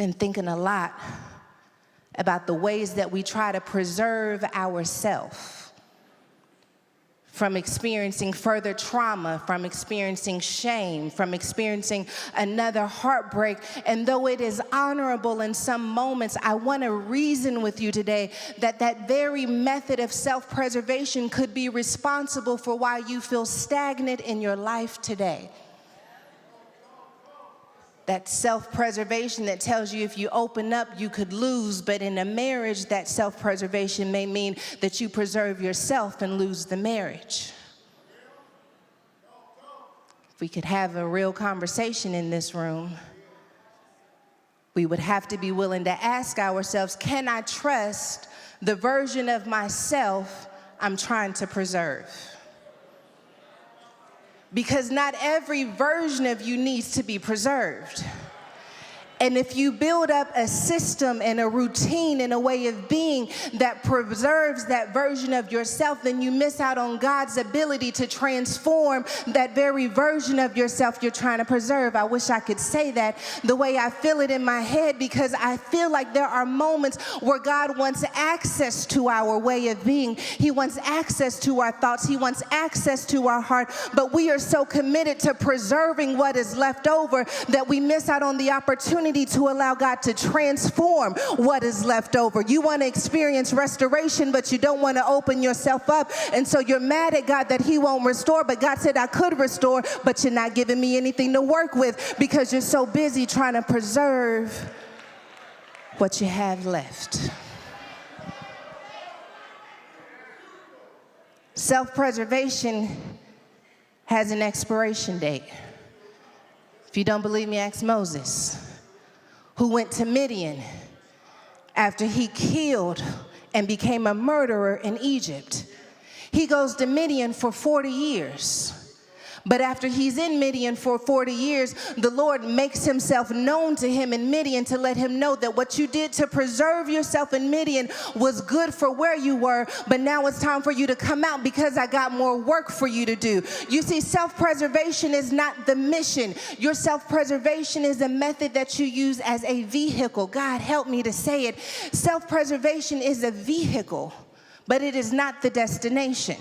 been thinking a lot about the ways that we try to preserve ourselves from experiencing further trauma, from experiencing shame, from experiencing another heartbreak. And though it is honorable in some moments, I want to reason with you today that that very method of self-preservation could be responsible for why you feel stagnant in your life today. That self-preservation that tells you if you open up, you could lose. But in a marriage, that self-preservation may mean that you preserve yourself and lose the marriage. If we could have a real conversation in this room, we would have to be willing to ask ourselves, can I trust the version of myself I'm trying to preserve? Because not every version of you needs to be preserved. And if you build up a system and a routine and a way of being that preserves that version of yourself, then you miss out on God's ability to transform that very version of yourself you're trying to preserve. I wish I could say that the way I feel it in my head, because I feel like there are moments where God wants access to our way of being. He wants access to our thoughts. He wants access to our heart. But we are so committed to preserving what is left over that we miss out on the opportunity to allow God to transform what is left over. You want to experience restoration, but you don't want to open yourself up. And so you're mad at God that he won't restore, but God said I could restore, but you're not giving me anything to work with because you're so busy trying to preserve what you have left. Self-preservation has an expiration date. If you don't believe me, ask Moses, who went to Midian after he killed and became a murderer in Egypt. He goes to Midian for 40 years. But after he's in Midian for 40 years, the Lord makes himself known to him in Midian to let him know that what you did to preserve yourself in Midian was good for where you were, but now it's time for you to come out because I got more work for you to do. You see, self-preservation is not the mission. Your self-preservation is a method that you use as a vehicle. God, help me to say it. Self-preservation is a vehicle, but it is not the destination.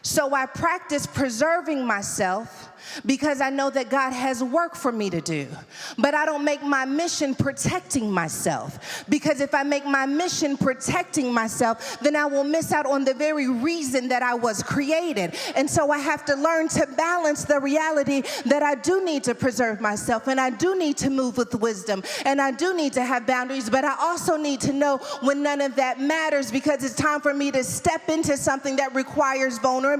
So I practice preserving myself because I know that God has work for me to do. But I don't make my mission protecting myself, because if I make my mission protecting myself, then I will miss out on the very reason that I was created. And so I have to learn to balance the reality that I do need to preserve myself, and I do need to move with wisdom, and I do need to have boundaries, but I also need to know when none of that matters, because it's time for me to step into something that requires vulnerability.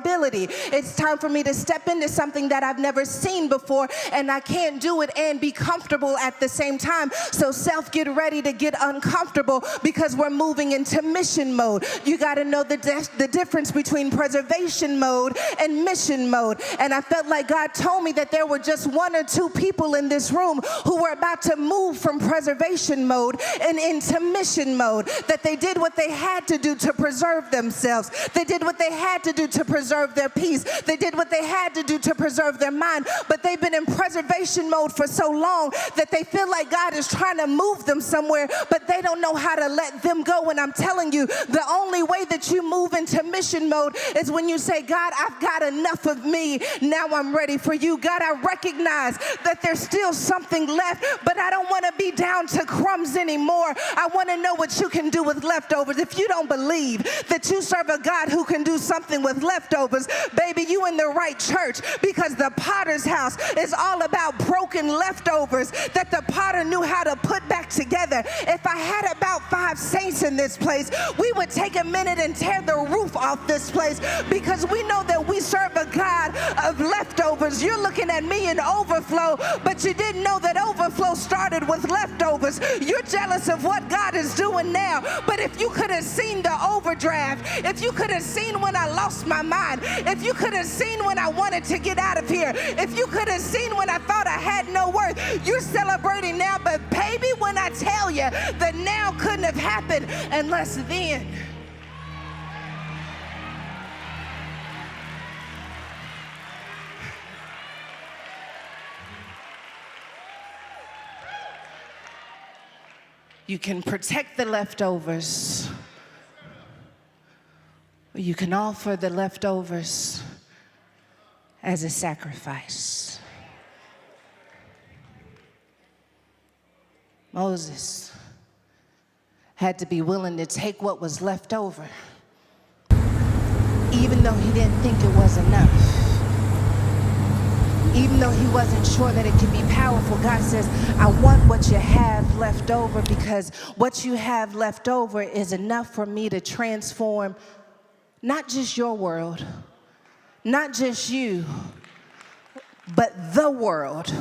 It's time for me to step into something that I've never seen before, and I can't do it and be comfortable at the same time. So self, get ready to get uncomfortable, because we're moving into mission mode. You got to know the difference between preservation mode and mission mode. And I felt like God told me that there were just one or two people in this room who were about to move from preservation mode and into mission mode, that they did what they had to do to preserve themselves. They did what they had to do to preserve their peace. They did what they had to do to preserve their mind, but they've been in preservation mode for so long that they feel like God is trying to move them somewhere, but they don't know how to let them go. And I'm telling you, the only way that you move into mission mode is when you say, God, I've got enough of me. Now I'm ready for you. God, I recognize that there's still something left, but I don't want to be down to crumbs anymore. I want to know what you can do with leftovers. If you don't believe that you serve a God who can do something with leftovers, baby, you in the right church, because the potter's house is all about broken leftovers that the potter knew how to put back together. If I had about 5 saints in this place, we would take a minute and tear the roof off this place, because we know that we serve a God of leftovers. You're looking at me in overflow, but you didn't know that overflow started with leftovers. You're jealous of what God is doing now, but if you could have seen the overdraft, if you could have seen when I lost my mind, if you could have seen when I wanted to get out of here, if you could have seen when I thought I had no worth, you're celebrating now. But baby, when I tell you that now couldn't have happened unless then. You can protect the leftovers, or you can offer the leftovers as a sacrifice. Moses had to be willing to take what was left over, even though he didn't think it was enough. Even though he wasn't sure that it could be powerful, God says, I want what you have left over, because what you have left over is enough for me to transform not just your world, not just you, but the world.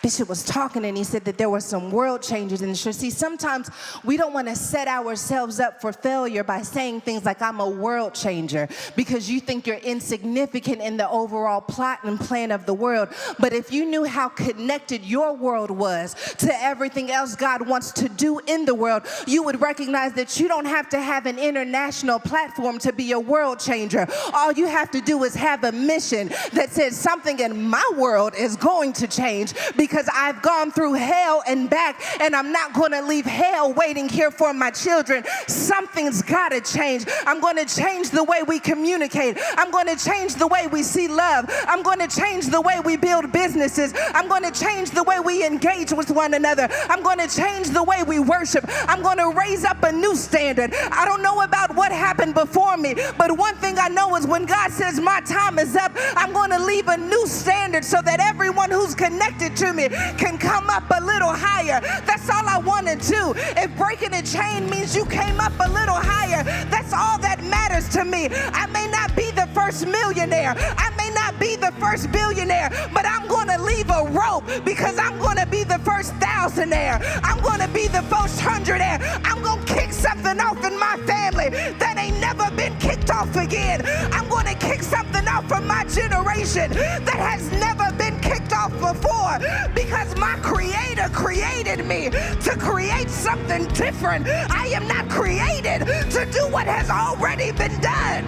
Bishop was talking and he said that there were some world changers in the church. See, sometimes we don't want to set ourselves up for failure by saying things like, I'm a world changer, because you think you're insignificant in the overall plot and plan of the world. But if you knew how connected your world was to everything else God wants to do in the world, you would recognize that you don't have to have an international platform to be a world changer. All you have to do is have a mission that says something in my world is going to change, because I've gone through hell and back, and I'm not going to leave hell waiting here for my children. Something's got to change. I'm going to change the way we communicate. I'm going to change the way we see love. I'm going to change the way we build businesses. I'm going to change the way we engage with one another. I'm going to change the way we worship. I'm going to raise up a new standard. I don't know about what happened before me, but one thing I know is when God says my time is up, I'm going to leave a new standard so that everyone who's connected to me can come up a little higher. That's all I want to do. If breaking a chain means you came up a little higher, that's all that matters to me. I may not be the first millionaire. I may not be the first billionaire, but I'm going to leave a rope, because I'm going to be the first thousandaire. I'm going to be the first hundredaire. I'm going to kick something off in my family that ain't never been kicked off again. I'm going to kick something off from my generation that has never been kicked off before, because my Creator created me to create something different. I am not created to do what has already been done.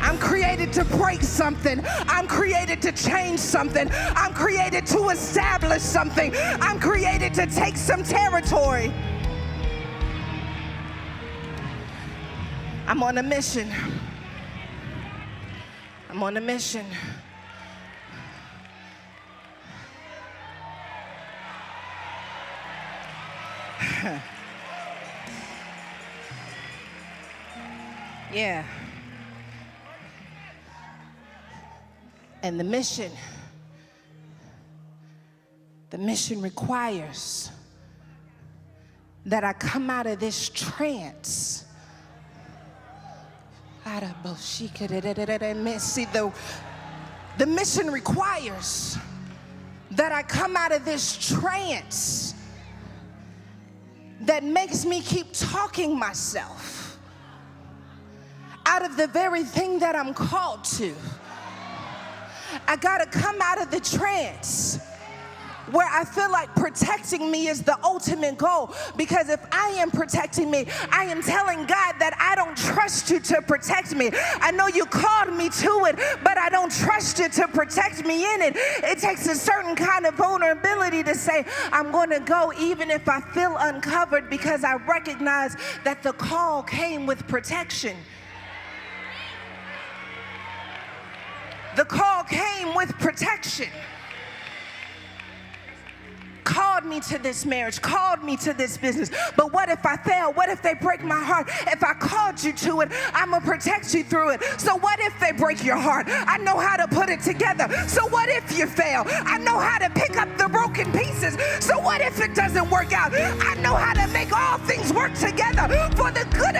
I'm created to break something. I'm created to change something. I'm created to establish something. I'm created to take some territory. I'm on a mission. I'm on a mission. Yeah. And the mission requires that I come out of this trance. See, the mission requires that I come out of this trance that makes me keep talking myself out of the very thing that I'm called to. I gotta come out of the trance where I feel like protecting me is the ultimate goal, because if I am protecting me, I am telling God that I don't trust you to protect me. I know you called me to it, but I don't trust you to protect me in it. It takes a certain kind of vulnerability to say, I'm going to go even if I feel uncovered, because I recognize that the call came with protection. The call came with protection. Called me to this marriage, called me to this business. But what if I fail? What if they break my heart? If I called you to it, I'm going to protect you through it. So what if they break your heart? I know how to put it together. So what if you fail? I know how to pick up the broken pieces. So what if it doesn't work out? I know how to make all things work together for the good